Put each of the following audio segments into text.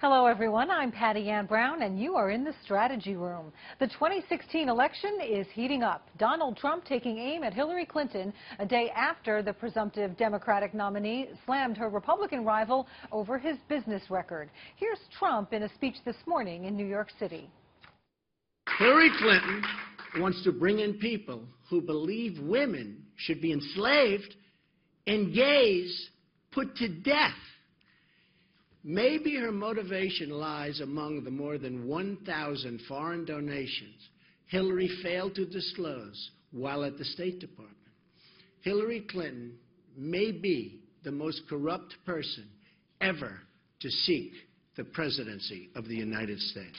Hello, everyone. I'm Patty Ann Brown, and you are in the strategy room. The 2016 election is heating up. Donald Trump taking aim at Hillary Clinton a day after the presumptive Democratic nominee slammed her Republican rival over his business record. Here's Trump in a speech this morning in New York City. Hillary Clinton wants to bring in people who believe women should be enslaved and gays put to death. Maybe her motivation lies among the more than 1,000 foreign donations Hillary failed to disclose while at the State Department. Hillary Clinton may be the most corrupt person ever to seek the presidency of the United States.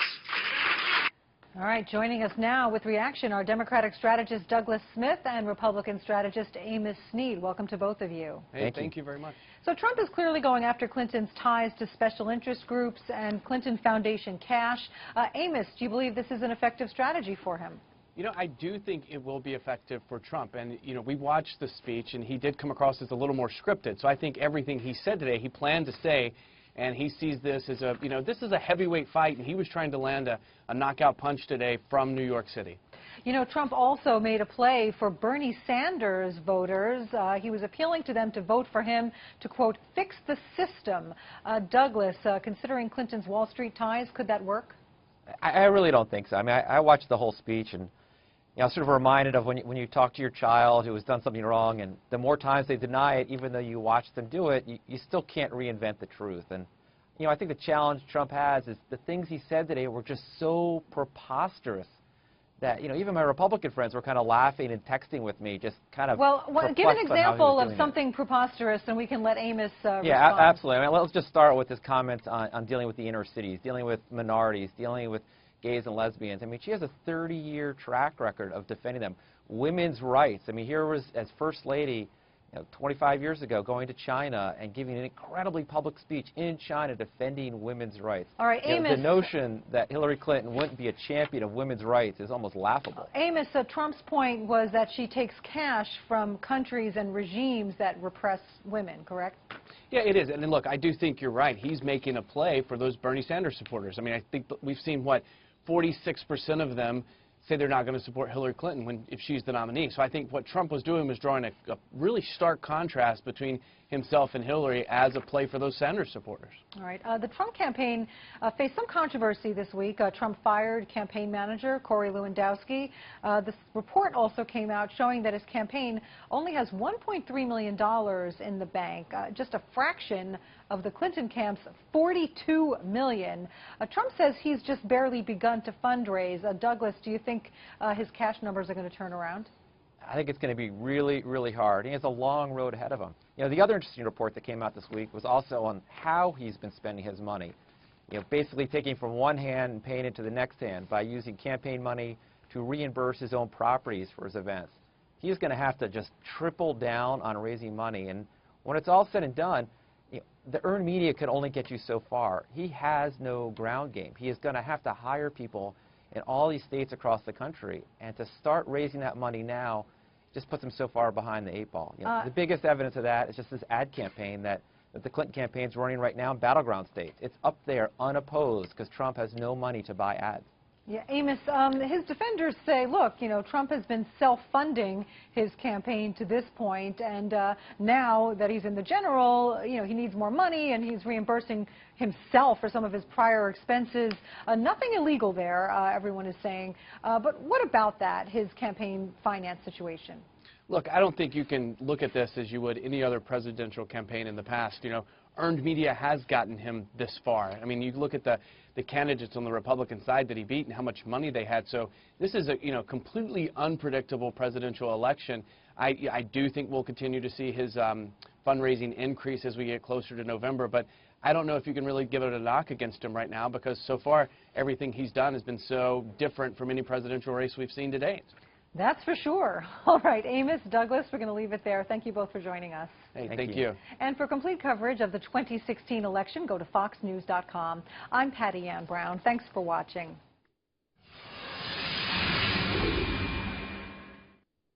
All right, joining us now with reaction are Democratic strategist Douglas Smith and Republican strategist Amos Snead. Welcome to both of you. Hey, thank you very much. So Trump is clearly going after Clinton's ties to special interest groups and Clinton Foundation cash. Amos, do you believe this is an effective strategy for him? You know, I do think it will be effective for Trump. And, you know, we watched the speech, and he did come across as a little more scripted. So I think everything he said today, he planned to say. And he sees this as a, you know, this is a heavyweight fight, and he was trying to land a knockout punch today from New York City. You know, Trump also made a play for Bernie Sanders voters. He was appealing to them to vote for him to, quote, fix the system. Douglas, considering Clinton's Wall Street ties, could that work? I really don't think so. I mean, I watched the whole speech, and you know, sort of reminded of when you talk to your child who has done something wrong, and the more times they deny it, even though you watch them do it, you still can't reinvent the truth. And you know, I think the challenge Trump has is the things he said today were just so preposterous that, you know, even my Republican friends were kind of laughing and texting with me, just kind of. Well, give an example of something preposterous, and we can let Amos respond. Yeah, absolutely. I mean, let's just start with his comments on dealing with the inner cities, dealing with minorities, dealing with gays and lesbians. I mean, she has a 30-year track record of defending them. Women's rights. I mean, here was, as First Lady, you know, 25 years ago, going to China and giving an incredibly public speech in China defending women's rights. All right, Amos. The notion that Hillary Clinton wouldn't be a champion of women's rights is almost laughable. Amos, Trump's point was that she takes cash from countries and regimes that repress women, correct? Yeah, it is. And then, look, I do think you're right. He's making a play for those Bernie Sanders supporters. I mean, I think we've seen, what, 46% of them say they're not going to support Hillary Clinton if she's the nominee. So I think what Trump was doing was drawing a really stark contrast between himself and Hillary as a play for those Sanders supporters. All right. The Trump campaign faced some controversy this week. Trump fired campaign manager Corey Lewandowski. This report also came out showing that his campaign only has $1.3 million in the bank, just a fraction of the Clinton camp's $42 million. Trump says he's just barely begun to fundraise. Douglas, do you think his cash numbers are going to turn around? I think it's going to be really, really hard. He has a long road ahead of him. You know, the other interesting report that came out this week was also on how he's been spending his money. You know, basically taking from one hand and paying it to the next hand by using campaign money to reimburse his own properties for his events. He's going to have to just triple down on raising money. And when it's all said and done, you know, the earned media can only get you so far. He has no ground game. He is going to have to hire people in all these states across the country, and to start raising that money now just puts him so far behind the 8 ball. You know, the biggest evidence of that is just this ad campaign that the Clinton campaign is running right now in battleground states. It's up there unopposed because Trump has no money to buy ads. Yeah, Amos, his defenders say, look, you know, Trump has been self-funding his campaign to this point, and now that he's in the general, you know, he needs more money, and he's reimbursing himself for some of his prior expenses. Nothing illegal there, everyone is saying. But what about that, his campaign finance situation? Look, I don't think you can look at this as you would any other presidential campaign in the past. You know, earned media has gotten him this far. I mean, you look at the candidates on the Republican side that he beat and how much money they had. So this is a, you know, completely unpredictable presidential election. I do think we'll continue to see his fundraising increase as we get closer to November, but I don't know if you can really give it a knock against him right now, because so far everything he's done has been so different from any presidential race we've seen to date. That's for sure. All right, Amos, Douglas, we're going to leave it there. Thank you both for joining us. Hey, thank you. And for complete coverage of the 2016 election, go to foxnews.com. I'm Patty Ann Brown. Thanks for watching.